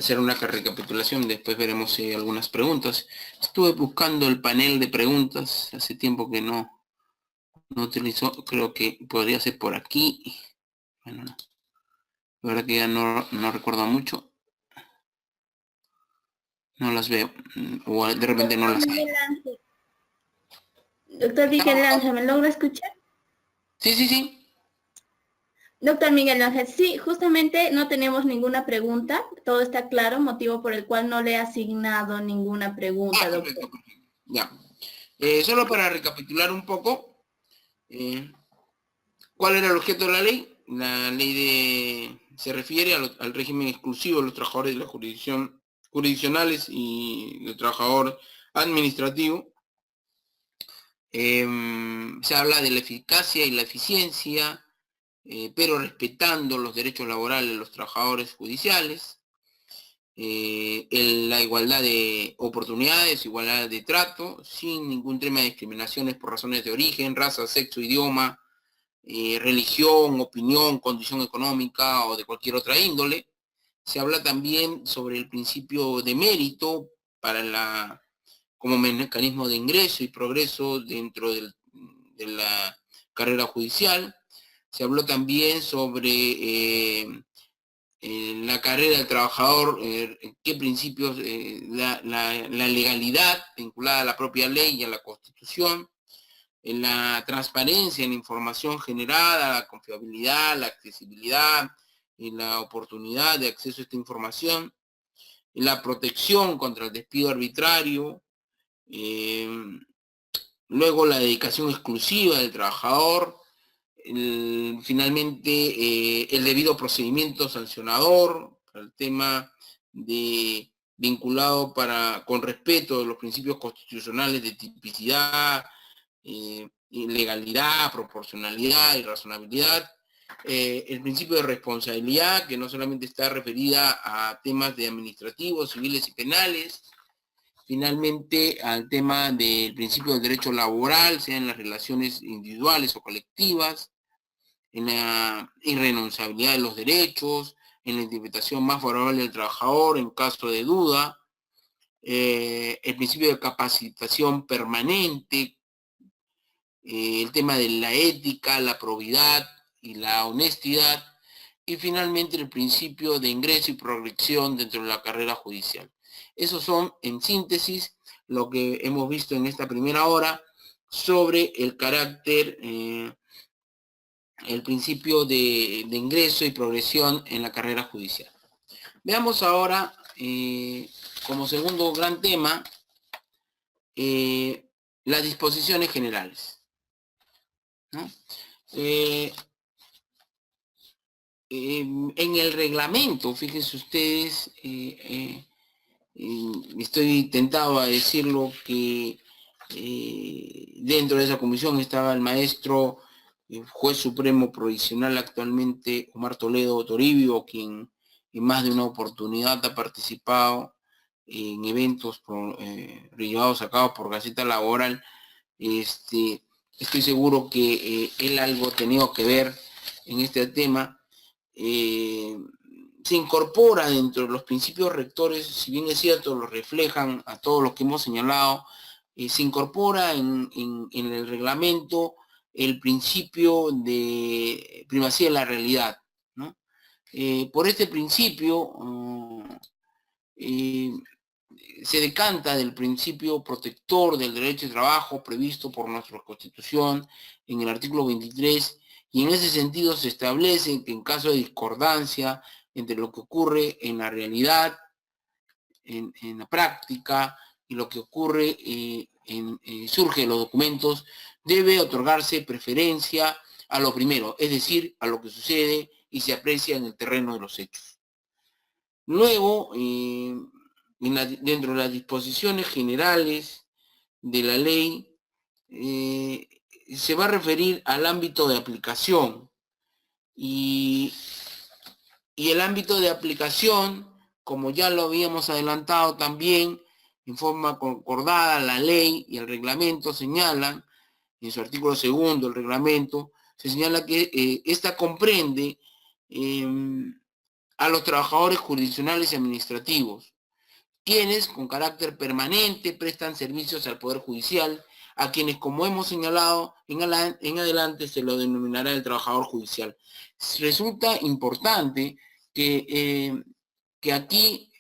hacer una recapitulación, después veremos si hay algunas preguntas. Estuve buscando el panel de preguntas, hace tiempo que no utilizo, creo que podría ser por aquí. Bueno, no. La verdad que ya no recuerdo mucho. No las veo, o de repente no las hay. Doctor Miguel Ángel, ¿me logra escuchar? Sí. Doctor Miguel Ángel, sí, justamente no tenemos ninguna pregunta, todo está claro, motivo por el cual no le he asignado ninguna pregunta, doctor. Perfecto. Ya. Solo para recapitular un poco, ¿cuál era el objeto de la ley? La ley se refiere al régimen exclusivo de los trabajadores de la jurisdicción jurisdiccionales y del trabajador administrativo. Se habla de la eficacia y la eficiencia, pero respetando los derechos laborales de los trabajadores judiciales, la igualdad de oportunidades, igualdad de trato, sin ningún tema de discriminaciones por razones de origen, raza, sexo, idioma, religión, opinión, condición económica o de cualquier otra índole. Se habla también sobre el principio de mérito como mecanismo de ingreso y progreso dentro de la carrera judicial. Se habló también sobre la carrera del trabajador, qué principios, la legalidad vinculada a la propia ley y a la Constitución, en la transparencia en la información generada, la confiabilidad, la accesibilidad y la oportunidad de acceso a esta información, en la protección contra el despido arbitrario, luego la dedicación exclusiva del trabajador, finalmente el debido procedimiento sancionador, el tema vinculado con respeto de los principios constitucionales de tipicidad, legalidad, proporcionalidad y razonabilidad, el principio de responsabilidad, que no solamente está referida a temas de administrativos, civiles y penales, finalmente al tema del principio del derecho laboral, sea en las relaciones individuales o colectivas, en la irrenunciabilidad de los derechos, en la interpretación más favorable del trabajador en caso de duda, el principio de capacitación permanente, el tema de la ética, la probidad y la honestidad, y finalmente el principio de ingreso y progresión dentro de la carrera judicial. Esos son, en síntesis, lo que hemos visto en esta primera hora sobre el carácter, el principio de ingreso y progresión en la carrera judicial. Veamos ahora, como segundo gran tema, las disposiciones generales, ¿no? En el reglamento, fíjense ustedes, estoy tentado a decirlo que dentro de esa comisión estaba el maestro juez supremo provisional actualmente, Omar Toledo Toribio, quien en más de una oportunidad ha participado en eventos llevados a cabo por Gaceta Laboral. Estoy seguro que él algo ha tenido que ver en este tema. Se incorpora dentro de los principios rectores, si bien es cierto, los reflejan a todos los que hemos señalado, se incorpora en el reglamento el principio de primacía de la realidad, ¿no? Por este principio se decanta del principio protector del derecho de trabajo previsto por nuestra Constitución en el artículo 23, y en ese sentido se establece que en caso de discordancia entre lo que ocurre en la realidad, en la práctica, y lo que ocurre surge de los documentos, debe otorgarse preferencia a lo primero, es decir, a lo que sucede y se aprecia en el terreno de los hechos. Luego, dentro de las disposiciones generales de la ley, se va a referir al ámbito de aplicación, y el ámbito de aplicación, como ya lo habíamos adelantado también, en forma concordada, la ley y el reglamento señalan, en su artículo segundo, el reglamento, se señala que esta comprende a los trabajadores jurisdiccionales y administrativos, quienes con carácter permanente prestan servicios al Poder Judicial, a quienes, como hemos señalado, en adelante se lo denominará el trabajador judicial. Resulta importante que aquí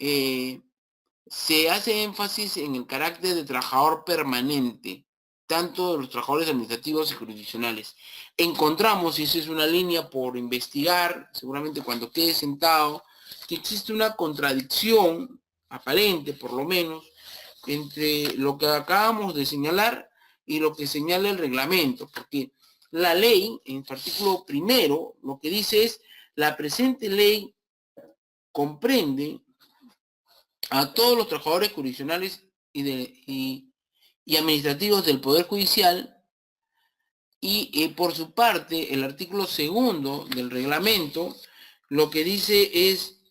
se hace énfasis en el carácter de trabajador permanente, tanto de los trabajadores administrativos y jurisdiccionales. Encontramos, y esa es una línea por investigar, seguramente cuando quede sentado, que existe una contradicción aparente, por lo menos, entre lo que acabamos de señalar y lo que señala el reglamento, porque la ley, en su artículo primero, lo que dice es: la presente ley comprende a todos los trabajadores jurisdiccionales y administrativos del Poder Judicial, y por su parte, el artículo segundo del reglamento, lo que dice es: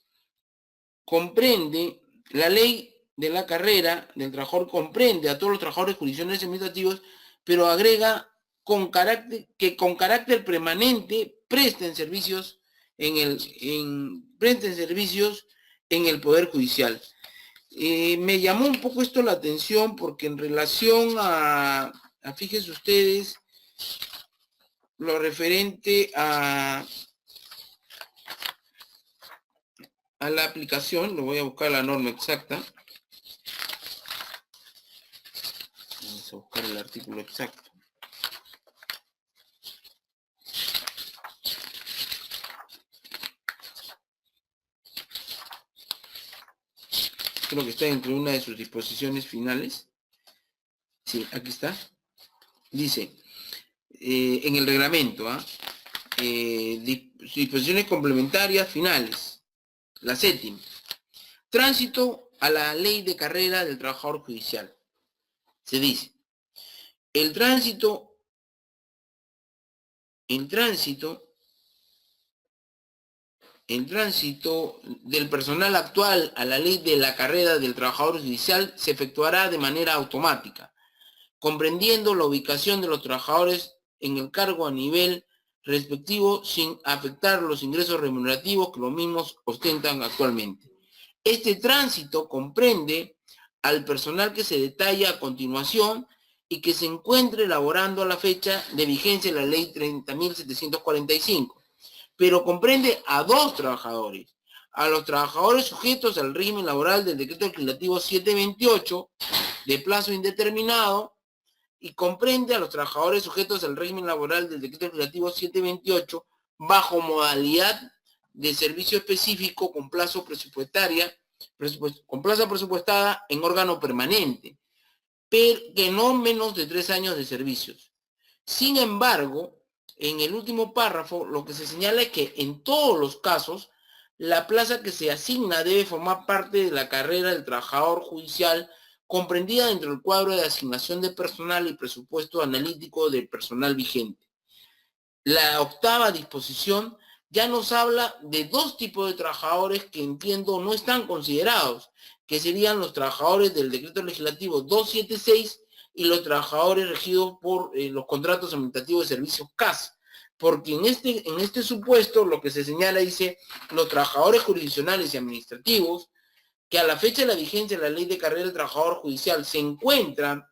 comprende, la ley de la carrera del trabajador comprende a todos los trabajadores jurisdiccionales y administrativos, pero agrega con carácter permanente presten servicios en el Poder Judicial. Me llamó un poco esto la atención porque en relación fíjense ustedes, lo referente a la aplicación, lo voy a buscar la norma exacta. Vamos a buscar el artículo exacto. Creo que está entre una de sus disposiciones finales. Sí, aquí está. Dice, en el reglamento, disposiciones complementarias finales. La séptima. Tránsito a la ley de carrera del trabajador judicial. Se dice, el tránsito del personal actual a la ley de la carrera del trabajador judicial se efectuará de manera automática, comprendiendo la ubicación de los trabajadores en el cargo a nivel respectivo sin afectar los ingresos remunerativos que los mismos ostentan actualmente. Este tránsito comprende al personal que se detalla a continuación y que se encuentre elaborando a la fecha de vigencia de la ley 30.745, pero comprende a dos trabajadores: a los trabajadores sujetos al régimen laboral del decreto legislativo 728 de plazo indeterminado, y comprende a los trabajadores sujetos al régimen laboral del decreto legislativo 728 bajo modalidad de servicio específico con plaza presupuestada en órgano permanente, pero que no menos de 3 años de servicios. Sin embargo, en el último párrafo, lo que se señala es que en todos los casos, la plaza que se asigna debe formar parte de la carrera del trabajador judicial, comprendida dentro del cuadro de asignación de personal y presupuesto analítico del personal vigente. La octava disposición ya nos habla de dos tipos de trabajadores que entiendo no están considerados, que serían los trabajadores del decreto legislativo 276 y los trabajadores regidos por los contratos administrativos de servicios CAS, porque en este supuesto lo que se señala dice: los trabajadores jurisdiccionales y administrativos que a la fecha de la vigencia de la ley de carrera del trabajador judicial se encuentran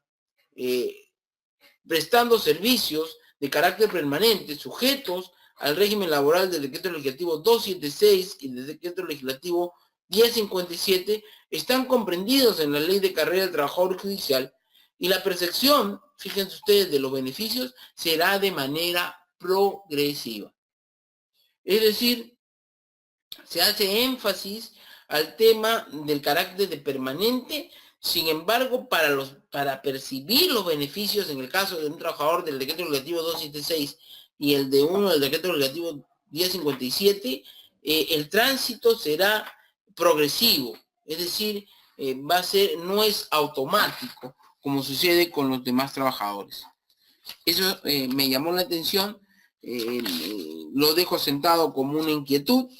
prestando servicios de carácter permanente sujetos al régimen laboral del decreto legislativo 276 y del decreto legislativo 1057 están comprendidos en la ley de carrera del trabajador judicial, y la percepción, fíjense ustedes, de los beneficios será de manera progresiva. Es decir, se hace énfasis al tema del carácter de permanente. Sin embargo, para percibir los beneficios en el caso de un trabajador del decreto legislativo 276 y el de uno del decreto legislativo 1057, el tránsito será progresivo, es decir, no es automático como sucede con los demás trabajadores. Eso me llamó la atención, lo dejo sentado como una inquietud.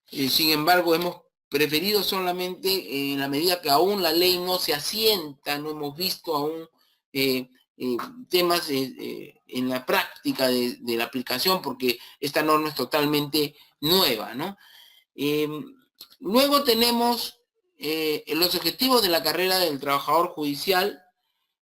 Sin embargo, hemos preferido solamente, en la medida que aún la ley no se asienta, no hemos visto aún temas en la práctica de la aplicación, porque esta norma es totalmente nueva, ¿no? Luego tenemos los objetivos de la carrera del trabajador judicial.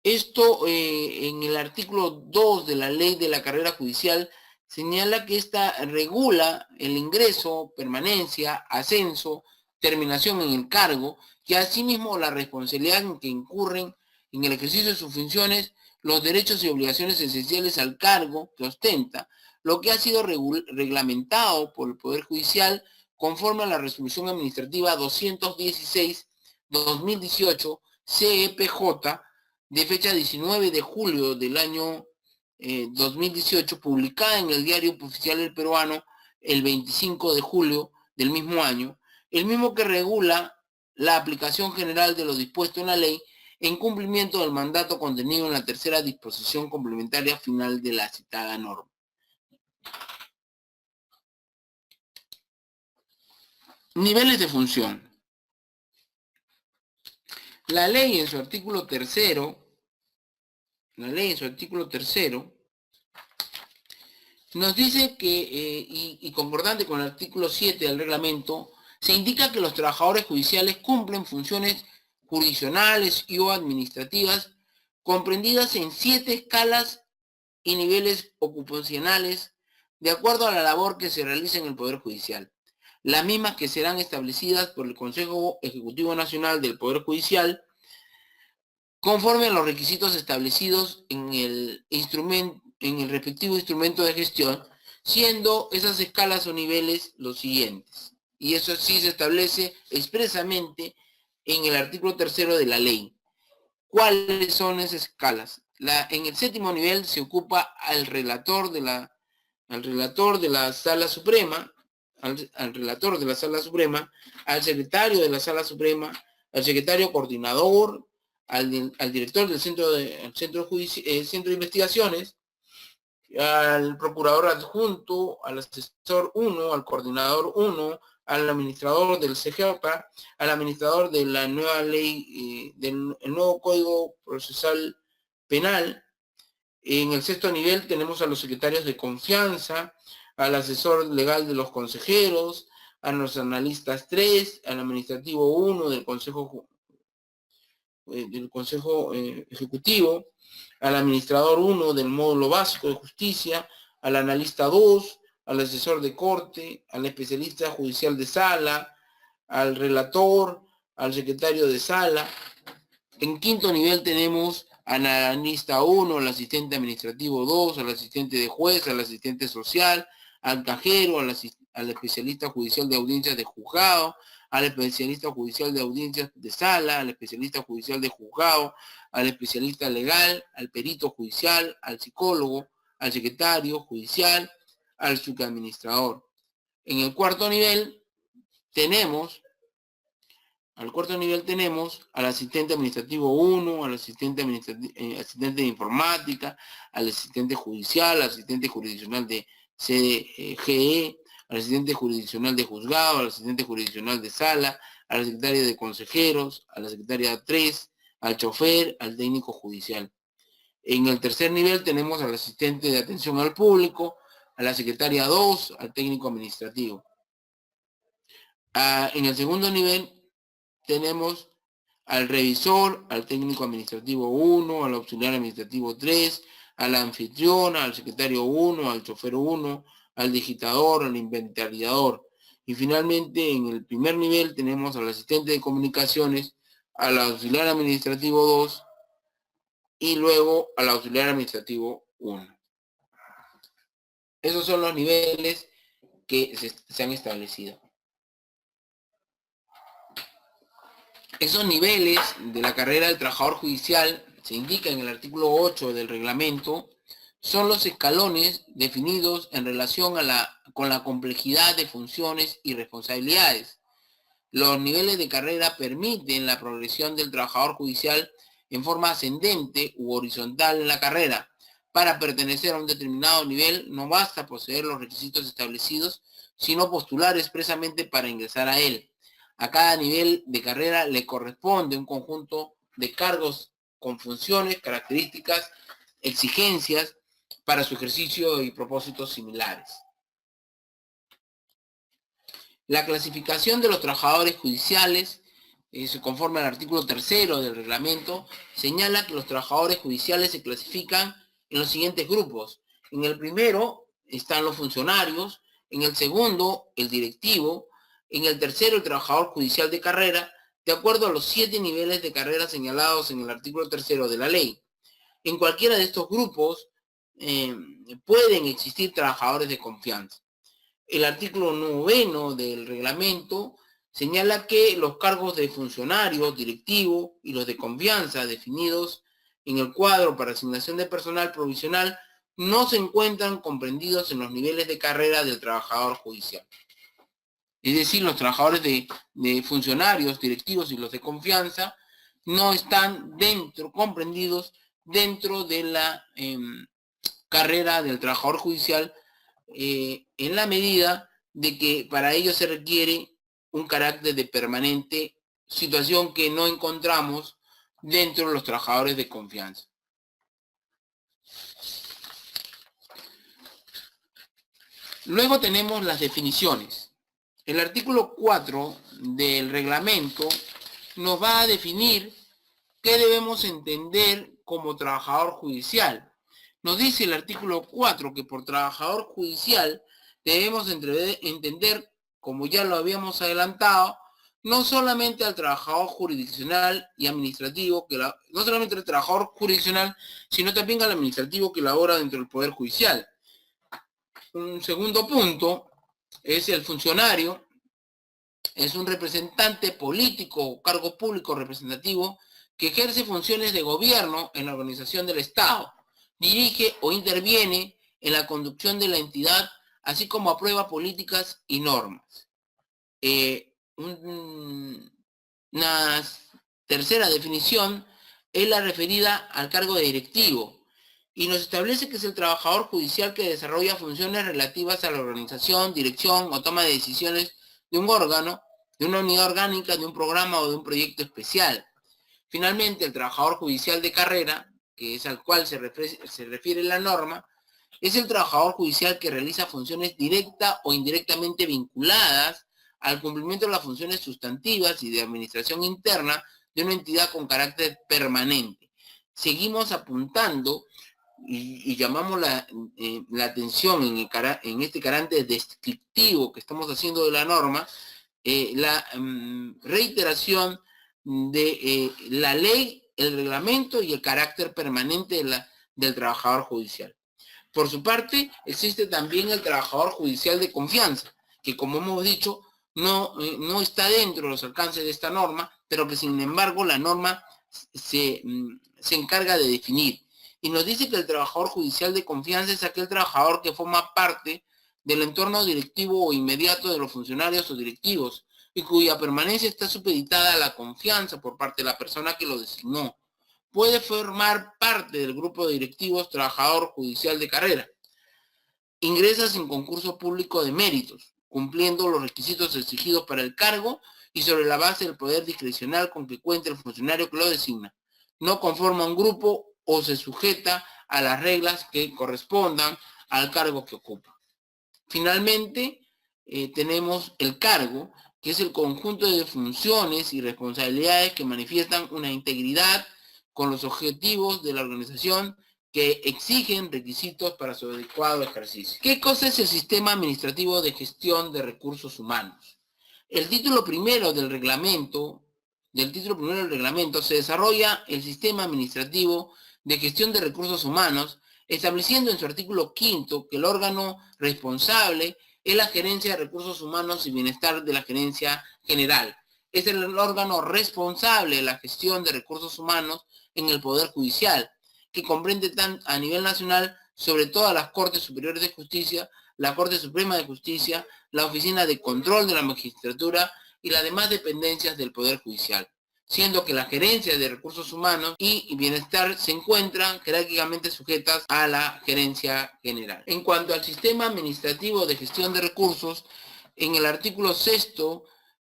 Esto en el artículo 2 de la ley de la carrera judicial señala que esta regula el ingreso, permanencia, ascenso, terminación en el cargo, y asimismo la responsabilidad en que incurren en el ejercicio de sus funciones, los derechos y obligaciones esenciales al cargo que ostenta, lo que ha sido reglamentado por el Poder Judicial conforme a la resolución administrativa 216-2018 CEPJ de fecha 19 de julio del año 2018, publicada en el Diario Oficial del Peruano el 25 de julio del mismo año, el mismo que regula la aplicación general de lo dispuesto en la ley en cumplimiento del mandato contenido en la tercera disposición complementaria final de la citada norma. Niveles de función. La ley en su artículo tercero nos dice que, y concordante con el artículo 7 del reglamento, se indica que los trabajadores judiciales cumplen funciones jurisdiccionales y o administrativas comprendidas en 7 escalas y niveles ocupacionales de acuerdo a la labor que se realiza en el Poder Judicial. Las mismas que serán establecidas por el Consejo Ejecutivo Nacional del Poder Judicial conforme a los requisitos establecidos en el respectivo instrumento de gestión, siendo esas escalas o niveles los siguientes. Y eso sí se establece expresamente en el artículo 3 de la ley. ¿Cuáles son esas escalas? En el 7º nivel se ocupa al relator de la Sala Suprema, al secretario de la Sala Suprema, al secretario coordinador, al director del centro de investigaciones, al procurador adjunto, al asesor 1, al coordinador 1, al administrador del CGOPA, al administrador de la nueva ley, del nuevo Código Procesal Penal. En el 6º nivel tenemos a los secretarios de confianza, al asesor legal de los consejeros, a los analistas 3, al administrativo 1 del Consejo Ejecutivo, al administrador 1 del módulo básico de justicia, al analista 2, al asesor de corte, al especialista judicial de sala, al relator, al secretario de sala. En 5º nivel tenemos al analista 1, al asistente administrativo 2, al asistente de juez, al asistente social, al cajero, al especialista judicial de audiencias de juzgado, al especialista judicial de audiencias de sala, al especialista judicial de juzgado, al especialista legal, al perito judicial, al psicólogo, al secretario judicial, al subadministrador. En el 4º nivel tenemos al asistente administrativo 1, al asistente de informática, al asistente judicial, al asistente jurisdiccional de CGE, al asistente jurisdiccional de juzgado, al asistente jurisdiccional de sala, a la secretaria de consejeros, a la secretaria 3, al chofer, al técnico judicial. En el 3er nivel tenemos al asistente de atención al público, a la secretaria 2, al técnico administrativo. En el 2º nivel tenemos al revisor, al técnico administrativo 1, al auxiliar administrativo 3, a la anfitriona, al secretario 1, al chofer 1, al digitador, al inventariador. Y finalmente, en el 1er nivel tenemos al asistente de comunicaciones, al auxiliar administrativo 2 y luego al auxiliar administrativo 1. Esos son los niveles que se han establecido. Esos niveles de la carrera del trabajador judicial, se indica en el artículo 8 del reglamento, son los escalones definidos en relación con la complejidad de funciones y responsabilidades. Los niveles de carrera permiten la progresión del trabajador judicial en forma ascendente u horizontal en la carrera. Para pertenecer a un determinado nivel no basta poseer los requisitos establecidos, sino postular expresamente para ingresar a él. A cada nivel de carrera le corresponde un conjunto de cargos con funciones, características, exigencias para su ejercicio y propósitos similares. La clasificación de los trabajadores judiciales, conforme al artículo 3 del reglamento, señala que los trabajadores judiciales se clasifican en los siguientes grupos. En el primero están los funcionarios, en el segundo el directivo, en el tercero el trabajador judicial de carrera, de acuerdo a los 7 niveles de carrera señalados en el artículo 3 de la ley. En cualquiera de estos grupos pueden existir trabajadores de confianza. El artículo 9 del reglamento señala que los cargos de funcionario, directivo y los de confianza definidos en el cuadro para asignación de personal provisional no se encuentran comprendidos en los niveles de carrera del trabajador judicial. Es decir, los trabajadores de funcionarios, directivos y los de confianza no están comprendidos dentro de la carrera del trabajador judicial, en la medida de que para ello se requiere un carácter de permanente, situación que no encontramos dentro de los trabajadores de confianza. Luego tenemos las definiciones. El artículo 4 del reglamento nos va a definir qué debemos entender como trabajador judicial. Nos dice el artículo 4 que por trabajador judicial debemos entender, como ya lo habíamos adelantado, no solamente al trabajador jurisdiccional y administrativo, no solamente al trabajador jurisdiccional, sino también al administrativo que labora dentro del Poder Judicial. Un segundo punto es el funcionario, es un representante político o cargo público representativo que ejerce funciones de gobierno en la organización del Estado, dirige o interviene en la conducción de la entidad, así como aprueba políticas y normas. Una tercera definición es la referida al cargo de directivo y nos establece que es el trabajador judicial que desarrolla funciones relativas a la organización, dirección o toma de decisiones de un órgano, de una unidad orgánica, de un programa o de un proyecto especial. Finalmente, el trabajador judicial de carrera, que es al cual se refiere la norma, es el trabajador judicial que realiza funciones directa o indirectamente vinculadas al cumplimiento de las funciones sustantivas y de administración interna de una entidad con carácter permanente. Seguimos apuntando y llamamos la atención en este carácter descriptivo que estamos haciendo de la norma, la reiteración de la ley, el reglamento y el carácter permanente del trabajador judicial. Por su parte, existe también el trabajador judicial de confianza, que como hemos dicho, no está dentro de los alcances de esta norma, pero que sin embargo la norma se encarga de definir. Y nos dice que el trabajador judicial de confianza es aquel trabajador que forma parte del entorno directivo o inmediato de los funcionarios o directivos, y cuya permanencia está supeditada a la confianza por parte de la persona que lo designó. Puede formar parte del grupo de directivos trabajador judicial de carrera. Ingresa sin concurso público de méritos, cumpliendo los requisitos exigidos para el cargo y sobre la base del poder discrecional con que cuenta el funcionario que lo designa. No conforma un grupo o se sujeta a las reglas que correspondan al cargo que ocupa. Finalmente, tenemos el cargo, que es el conjunto de funciones y responsabilidades que manifiestan una integridad con los objetivos de la organización que exigen requisitos para su adecuado ejercicio. ¿Qué cosa es el sistema administrativo de gestión de recursos humanos? El título primero del reglamento, se desarrolla el sistema administrativo de gestión de recursos humanos, estableciendo en su artículo 5 que el órgano responsable es la Gerencia de Recursos Humanos y Bienestar de la Gerencia General. Es el órgano responsable de la gestión de recursos humanos en el Poder Judicial, que comprende a nivel nacional sobre todas las Cortes Superiores de Justicia, la Corte Suprema de Justicia, la Oficina de Control de la Magistratura y las demás dependencias del Poder Judicial, siendo que la Gerencia de Recursos Humanos y Bienestar se encuentran jerárquicamente sujetas a la Gerencia General. En cuanto al sistema administrativo de gestión de recursos, en el artículo 6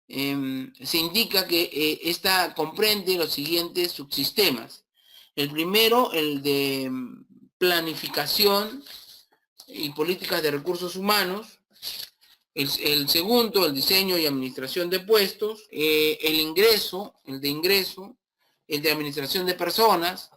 se indica que esta comprende los siguientes subsistemas. El primero, el de planificación y políticas de recursos humanos. El segundo, el diseño y administración de puestos, el de ingreso, el de administración de personas,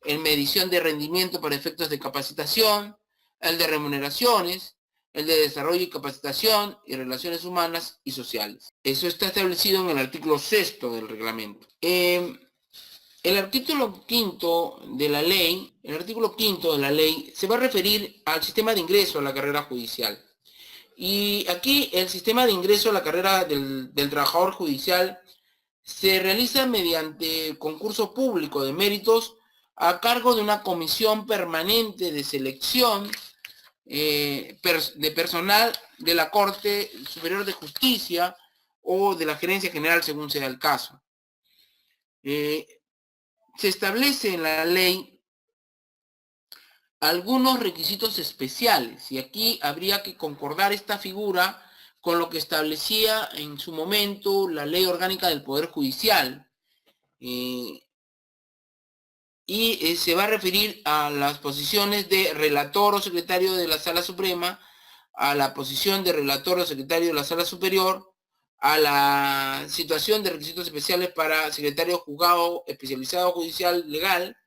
el medición de rendimiento para efectos de capacitación, el de remuneraciones, el de desarrollo y capacitación y relaciones humanas y sociales. Eso está establecido en el artículo 6 del reglamento. El artículo 5 de la ley, se va a referir al sistema de ingreso a la carrera judicial. Y aquí el sistema de ingreso a la carrera del trabajador judicial se realiza mediante concurso público de méritos a cargo de una comisión permanente de selección de personal de la Corte Superior de Justicia o de la Gerencia General, según sea el caso. Se establece en la ley algunos requisitos especiales, y aquí habría que concordar esta figura con lo que establecía en su momento la Ley Orgánica del Poder Judicial. Se va a referir a las posiciones de relator o secretario de la Sala Suprema, a la posición de relator o secretario de la Sala Superior, a la situación de requisitos especiales para secretario juzgado especializado judicial legal,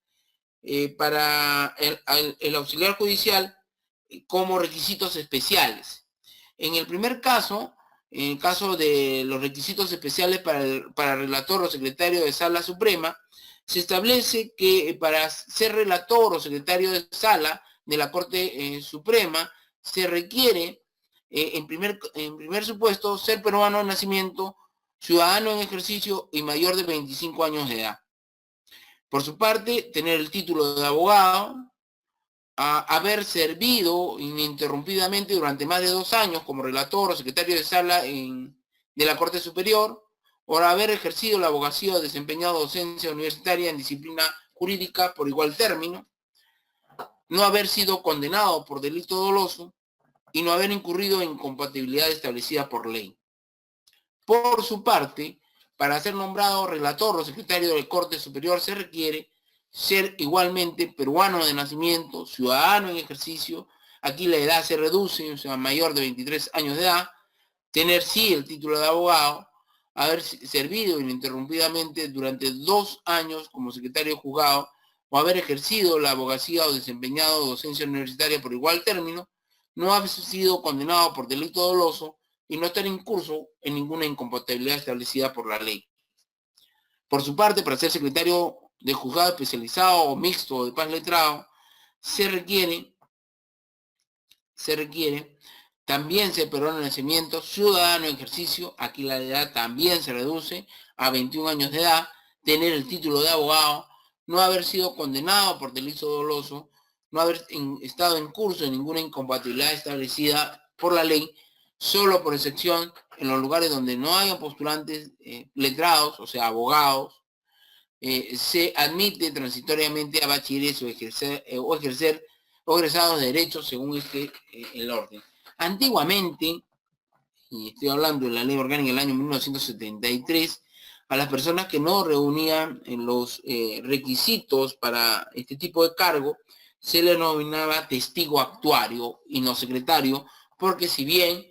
para el auxiliar judicial como requisitos especiales. En el primer caso, en el caso de los requisitos especiales para relator o secretario de Sala Suprema, se establece que para ser relator o secretario de Sala de la Corte Suprema se requiere, en primer supuesto, ser peruano de nacimiento, ciudadano en ejercicio y mayor de 25 años de edad. Por su parte, tener el título de abogado, haber servido ininterrumpidamente durante más de 2 años como relator o secretario de sala de la Corte Superior, o haber ejercido la abogacía o desempeñado docencia universitaria en disciplina jurídica por igual término, no haber sido condenado por delito doloso y no haber incurrido en incompatibilidad establecida por ley. Por su parte, para ser nombrado relator o secretario de Corte Superior se requiere ser igualmente peruano de nacimiento, ciudadano en ejercicio, aquí la edad se reduce, o sea, mayor de 23 años de edad, tener sí el título de abogado, haber servido ininterrumpidamente durante 2 años como secretario de juzgado, o haber ejercido la abogacía o desempeñado docencia universitaria por igual término, no haber sido condenado por delito doloso, y no estar incurso en ninguna incompatibilidad establecida por la ley. Por su parte, para ser secretario de juzgado especializado o mixto o de paz letrado, se requiere también ser peruano de nacimiento, ciudadano en ejercicio, aquí la edad también se reduce a 21 años de edad, tener el título de abogado, no haber sido condenado por delito doloso, no haber estado en curso en ninguna incompatibilidad establecida por la ley, solo por excepción en los lugares donde no haya postulantes letrados, o sea, abogados, se admite transitoriamente a bachilleres o egresados de derecho según el orden. Antiguamente, y estoy hablando de la Ley Orgánica del año 1973, a las personas que no reunían los requisitos para este tipo de cargo, se le denominaba testigo actuario y no secretario, porque si bien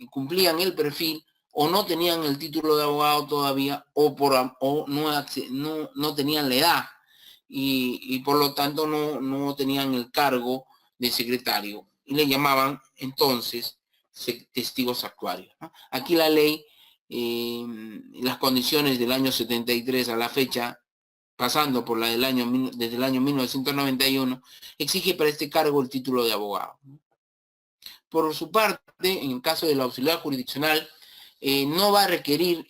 cumplían el perfil, o no tenían el título de abogado todavía, o no tenían la edad, y por lo tanto no tenían el cargo de secretario, y le llamaban entonces testigos actuarios, ¿no? Aquí la ley, las condiciones del año 73 a la fecha, pasando por la desde el año 1991, exige para este cargo el título de abogado. Por su parte, en el caso del auxiliar jurisdiccional, no va a requerir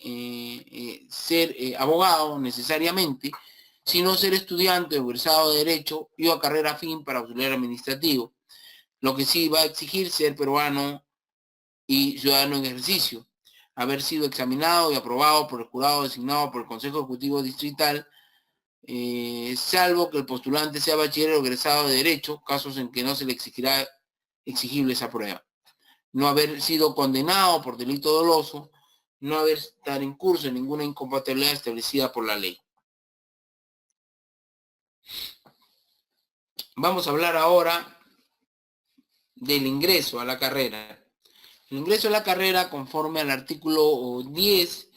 ser abogado necesariamente, sino ser estudiante o egresado de Derecho y o carrera afín para auxiliar administrativo. Lo que sí va a exigir ser peruano y ciudadano en ejercicio, haber sido examinado y aprobado por el jurado designado por el Consejo Ejecutivo Distrital, salvo que el postulante sea bachiller o egresado de Derecho, casos en que no se le exigirá exigible esa prueba. No haber sido condenado por delito doloso, no haber estar en curso en ninguna incompatibilidad establecida por la ley. Vamos a hablar ahora del ingreso a la carrera. El ingreso a la carrera, conforme al artículo 10,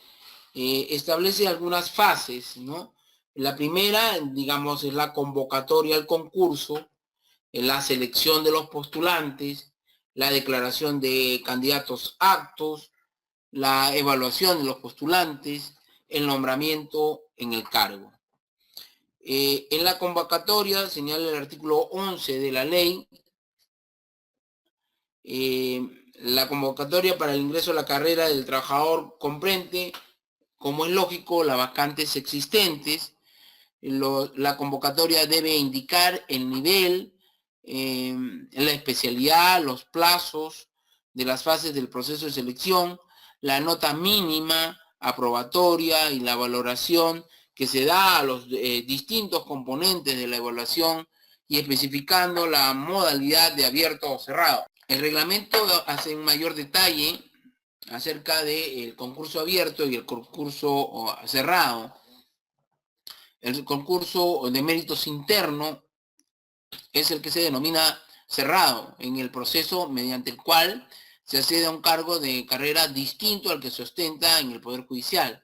establece algunas fases, ¿no? La primera, digamos, es la convocatoria al concurso, la selección de los postulantes, la declaración de candidatos aptos, la evaluación de los postulantes, el nombramiento en el cargo. En la convocatoria, señala el artículo 11 de la ley, la convocatoria para el ingreso a la carrera del trabajador comprende, como es lógico, las vacantes existentes. La convocatoria debe indicar el nivel, la especialidad, los plazos de las fases del proceso de selección, la nota mínima aprobatoria y la valoración que se da a los distintos componentes de la evaluación y especificando la modalidad de abierto o cerrado. El reglamento hace en mayor detalle acerca del concurso abierto y el concurso cerrado. El concurso de méritos interno es el que se denomina cerrado, en el proceso mediante el cual se accede a un cargo de carrera distinto al que se ostenta en el Poder Judicial.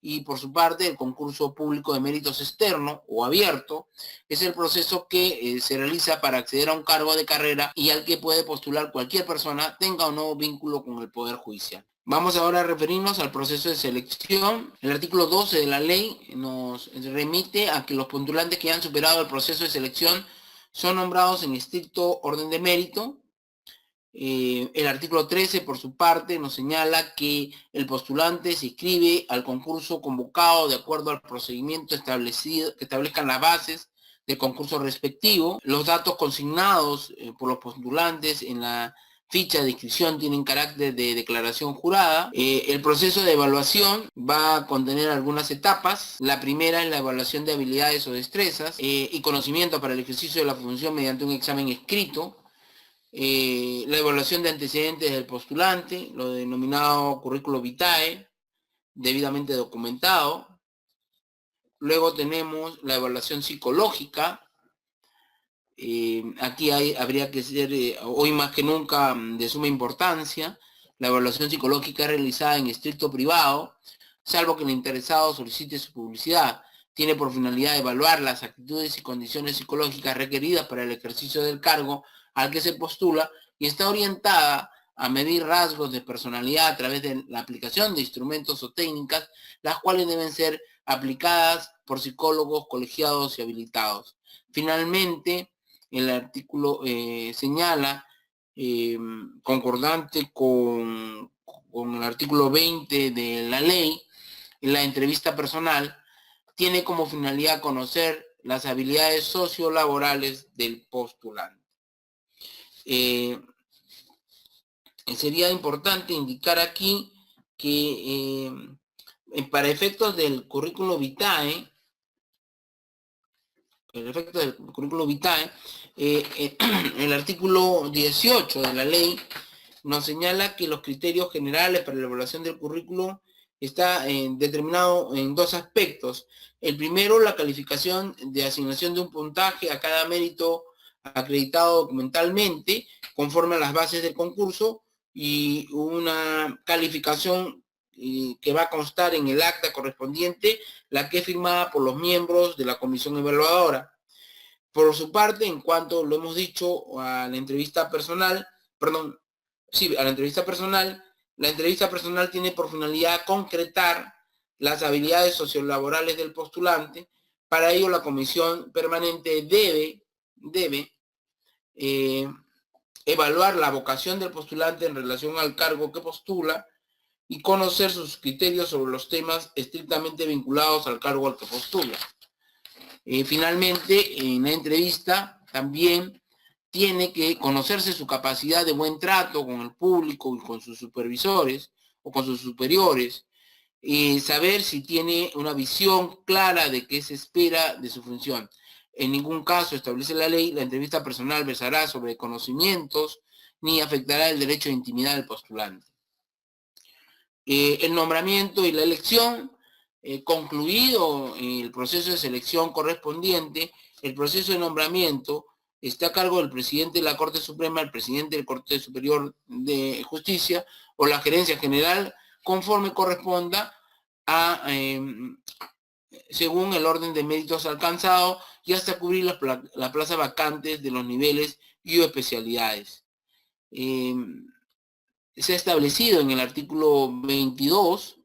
Y por su parte, el concurso público de méritos externo o abierto es el proceso que se realiza para acceder a un cargo de carrera y al que puede postular cualquier persona, tenga o no vínculo con el Poder Judicial. Vamos ahora a referirnos al proceso de selección. El artículo 12 de la ley nos remite a que los postulantes que han superado el proceso de selección son nombrados en estricto orden de mérito. El artículo 13, por su parte, nos señala que el postulante se inscribe al concurso convocado de acuerdo al procedimiento establecido, que establezcan las bases del concurso respectivo. Los datos consignados por los postulantes en la ficha de inscripción tienen carácter de declaración jurada. El proceso de evaluación va a contener algunas etapas. La primera es la evaluación de habilidades o destrezas y conocimiento para el ejercicio de la función mediante un examen escrito. La evaluación de antecedentes del postulante, lo denominado currículo vitae, debidamente documentado. Luego tenemos la evaluación psicológica. Aquí habría que ser, hoy más que nunca, de suma importancia. La evaluación psicológica es realizada en estricto privado, salvo que el interesado solicite su publicidad. Tiene por finalidad evaluar las actitudes y condiciones psicológicas requeridas para el ejercicio del cargo al que se postula y está orientada a medir rasgos de personalidad a través de la aplicación de instrumentos o técnicas, las cuales deben ser aplicadas por psicólogos colegiados y habilitados. Finalmente, el artículo señala, concordante con el artículo 20 de la ley, la entrevista personal tiene como finalidad conocer las habilidades sociolaborales del postulante. Sería importante indicar aquí que para efectos del currículo vitae, el artículo 18 de la ley nos señala que los criterios generales para la evaluación del currículo está determinado en dos aspectos. El primero, la calificación de asignación de un puntaje a cada mérito acreditado documentalmente conforme a las bases del concurso y una calificación que va a constar en el acta correspondiente, la que es firmada por los miembros de la comisión evaluadora. Por su parte, en cuanto lo hemos dicho a la entrevista personal, la entrevista personal tiene por finalidad concretar las habilidades sociolaborales del postulante. Para ello, la comisión permanente debe evaluar la vocación del postulante en relación al cargo que postula y conocer sus criterios sobre los temas estrictamente vinculados al cargo al que postula. Finalmente, en la entrevista también tiene que conocerse su capacidad de buen trato con el público y con sus supervisores o con sus superiores, y saber si tiene una visión clara de qué se espera de su función. En ningún caso, establece la ley, la entrevista personal versará sobre conocimientos ni afectará el derecho de intimidad del postulante. El nombramiento y la elección, concluido el proceso de selección correspondiente, el proceso de nombramiento está a cargo del presidente de la Corte Suprema, el presidente del Corte Superior de Justicia o la gerencia general, conforme corresponda a, según el orden de méritos alcanzado, y hasta cubrir las plazas vacantes de los niveles y o especialidades. Se ha establecido en el artículo 22